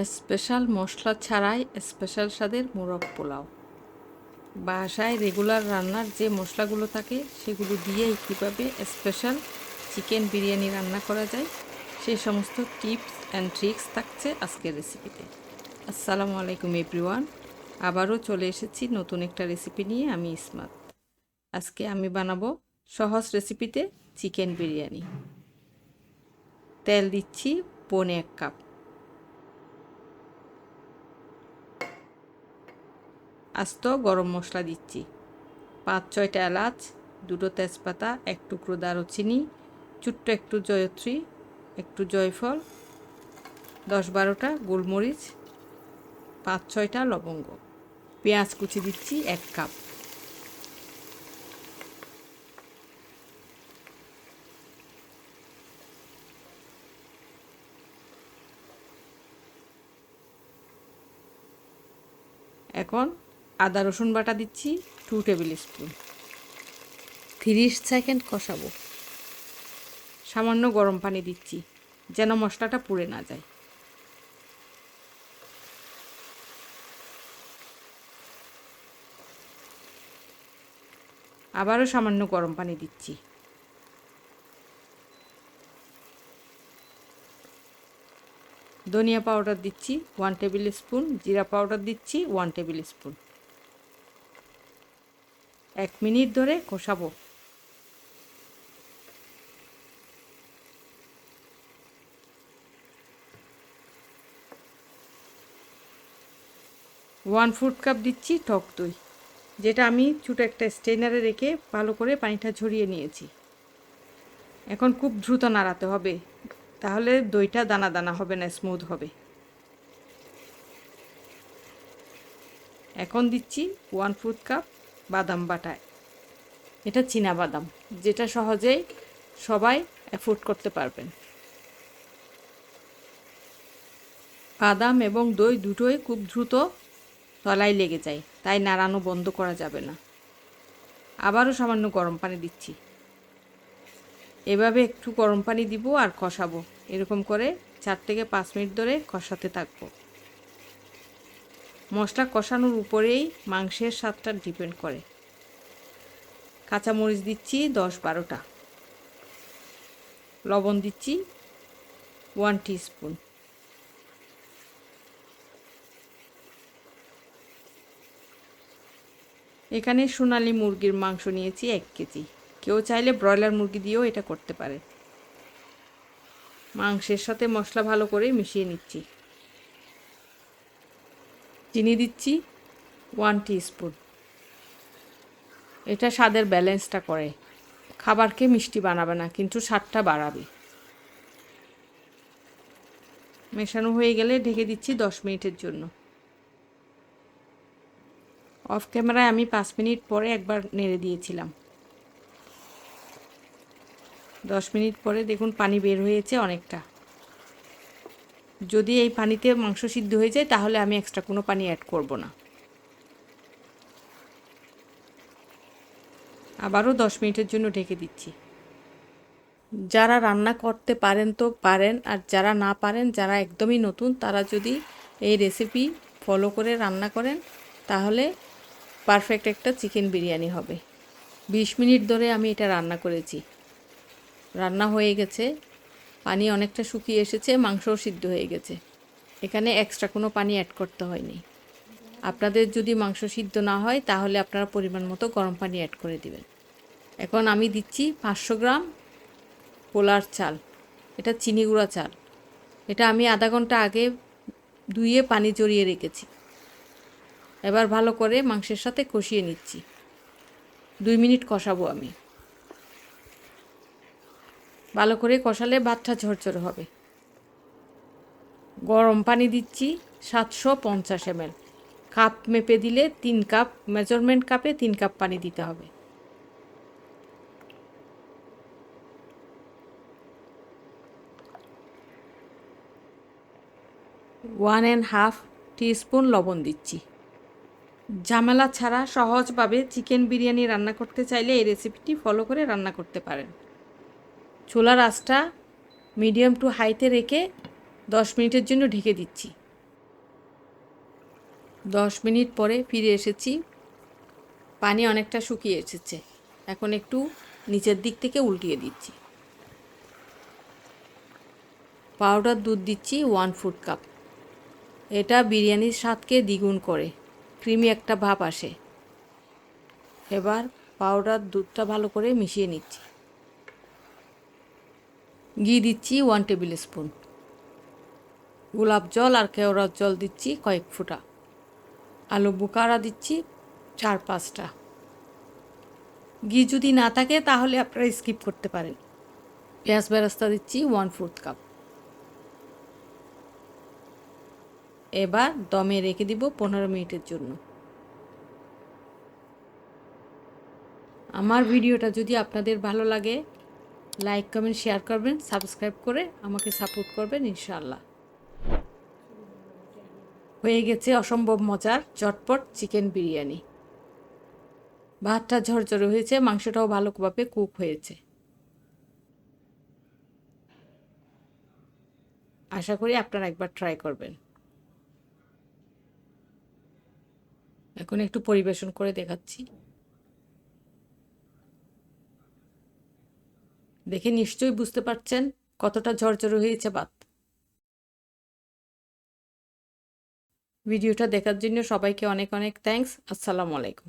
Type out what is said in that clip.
Special মশলা ছাড়াই special স্বাদের মোরগ পোলাও। বাসায় রেগুলার রান্নার যে মশলাগুলো থাকে সেগুলো দিয়েই কীভাবে স্পেশাল চিকেন বিরিয়ানি রান্না করা যায় সেই সমস্ত টিপস অ্যান্ড ট্রিক্স থাকছে আজকের রেসিপিতে। আসসালামু আলাইকুম এভরিওয়ান, আবারও চলে এসেছি নতুন একটা রেসিপি নিয়ে। আমি ইসমাত। আজকে আমি বানাবো সহজ রেসিপিতে চিকেন বিরিয়ানি। তেল দিচ্ছি 1.5 কাপ। আস্ত গরম মশলা দিচ্ছি 5-6টা এলাচ, 2টো তেজপাতা, 1 টুকরো দারুচিনি, ছোট্ট একটু জয়ত্রী, একটু জয়ফল, 10-12টা গোলমরিচ, 5-6টা লবঙ্গ। পেঁয়াজ কুচি দিচ্ছি 1 কাপ। এখন আদা রসুন বাটা দিচ্ছি 2 টেবিল স্পুন। 30 সেকেন্ড কষাবো। সামান্য গরম পানি দিচ্ছি যেন মশলাটা পুড়ে না যায়। আবারও সামান্য গরম পানি দিচ্ছি। ধনিয়া পাউডার দিচ্ছি 1 টেবিল স্পুন, জিরা পাউডার দিচ্ছি 1 টেবিল স্পুন। 1 মিনিট ধরে কষাবো। ওয়ান ফোর্থ কাপ দিচ্ছি টক দই, যেটা আমি ছোটো একটা স্ট্রেনারে রেখে ভালো করে পানিটা ঝরিয়ে নিয়েছি। এখন খুব দ্রুত নাড়াতে হবে, তাহলে দইটা দানা দানা হবে না, স্মুথ হবে। এখন দিচ্ছি 1 ফোর্থ কাপ বাদাম বাটা। এটা চীনা বাদাম, যেটা সহজেই সবাই অ্যাফোর্ড করতে পারবেন। বাদাম এবং দই দুটোই খুব দ্রুত তলায় লেগে যায়, তাই নাড়ানো বন্ধ করা যাবে না। আবারও সামান্য গরম পানি দিচ্ছি। এভাবে একটু গরম পানি দিব আর কষাবো। এরকম করে 4 থেকে 5 মিনিট ধরে কষাতে থাকবো। মশলা কষানোর উপরেই মাংসের স্বাদটা ডিপেন্ড করে। কাঁচামরিচ দিচ্ছি 10-12টা। লবণ দিচ্ছি 1 টিস্পুন। এখানে সোনালী মুরগির মাংস নিয়েছি 1 কেজি। কেউ চাইলে ব্রয়লার মুরগি দিয়েও এটা করতে পারে। মাংসের সাথে মশলা ভালো করে মিশিয়ে নিচ্ছি। চিনি দিচ্ছি 1 টিস্পুন। এটা স্বাদের ব্যালেন্সটা করে। খাবারকে মিষ্টি বানাবে না, কিন্তু স্বাদটা বাড়াবে। মেশানো হয়ে গেলে ঢেকে দিচ্ছি 10 মিনিটের জন্য। অফ ক্যামেরায় আমি 5 মিনিট পরে একবার নেড়ে দিয়েছিলাম। 10 মিনিট পরে দেখুন পানি বের হয়েছে অনেকটা। যদি এই পানিতে মাংস সিদ্ধ হয়ে যায় তাহলে আমি এক্সট্রা কোনো পানি অ্যাড করব না। আবারও 10 মিনিটের জন্য ঢেকে দিচ্ছি। যারা রান্না করতে পারেন তো পারেন, আর যারা না পারেন, যারা একদমই নতুন, তারা যদি এই রেসিপি ফলো করে রান্না করেন তাহলে পারফেক্ট একটা চিকেন বিরিয়ানি হবে। 20 মিনিট ধরে আমি এটা রান্না করেছি। রান্না হয়ে গেছে, পানি অনেকটা শুকিয়ে এসেছে, মাংসও সিদ্ধ হয়ে গেছে। এখানে এক্সট্রা কোনো পানি অ্যাড করতে হয়নি। আপনাদের যদি মাংস সিদ্ধ না হয় তাহলে আপনারা পরিমাণ মতো গরম পানি অ্যাড করে দিবেন। এখন আমি দিচ্ছি 500 গ্রাম পোলার চাল। এটা চিনি গুঁড়া চাল। এটা আমি আধা ঘন্টা আগে ধুয়ে পানি জড়িয়ে রেখেছি। এবার ভালো করে মাংসের সাথে কষিয়ে নিচ্ছি। 2 মিনিট কষাবো আমি। ভালো করে কষালে ভাতটা ঝরঝরে হবে। গরম পানি দিচ্ছি 750 ml। কাপ মেপে দিলে 3 কাপ, মেজারমেন্ট কাপে 3 কাপ পানি দিতে হবে। ওয়ান অ্যান্ড হাফ টিস্পুন লবণ দিচ্ছি। ঝামেলা ছাড়া সহজভাবে চিকেন বিরিয়ানি রান্না করতে চাইলে এই রেসিপিটি ফলো করে রান্না করতে পারেন। চুলার আঁচটা মিডিয়াম টু হাইতে রেখে 10 মিনিটের জন্য ঢেকে দিচ্ছি। 10 মিনিট পরে ফিরে এসেছি। পানি অনেকটা শুকিয়ে এসেছে। এখন একটু নিচের দিক থেকে উল্টিয়ে দিচ্ছি। পাউডার দুধ দিচ্ছি 1/4 কাপ। এটা বিরিয়ানির স্বাদকে দ্বিগুণ করে, ক্রিমি একটা ভাব আসে। এবার পাউডার দুধটা ভালো করে মিশিয়ে নিচ্ছি। ঘি দিচ্ছি 1 টেবিল স্পুন। গোলাপ জল আর কেওড়ার জল দিচ্ছি কয়েক ফোঁটা। আলু বোখারা দিচ্ছি 4-5টা। ঘি যদি না থাকে তাহলে আপনারা স্কিপ করতে পারেন। পেঁয়াজ বেরেস্তা দিচ্ছি 1/4 কাপ। এবার দমে রেখে দিব 15 মিনিটের জন্য। আমার ভিডিওটা যদি আপনাদের ভালো লাগে, লাইক কমেন্ট শেয়ার করবেন, সাবস্ক্রাইব করে আমাকে সাপোর্ট করবেন ইনশাআল্লাহ। হয়ে গেছে অসম্ভব মজার চটপট চিকেন বিরিয়ানি। ভাতটা ঝরঝরে হয়েছে, মাংসটাও ভালোভাবে কুক হয়েছে। আশা করি আপনারা একবার ট্রাই করবেন। এখন একটু পরিবেশন করে দেখাচ্ছি। দেখে নিশ্চয়ই বুঝতে পারছেন কতটা ঝরঝরে হয়েছে ভাত। ভিডিওটা দেখার জন্য সবাইকে অনেক অনেক থ্যাঙ্কস। আসসালামু আলাইকুম।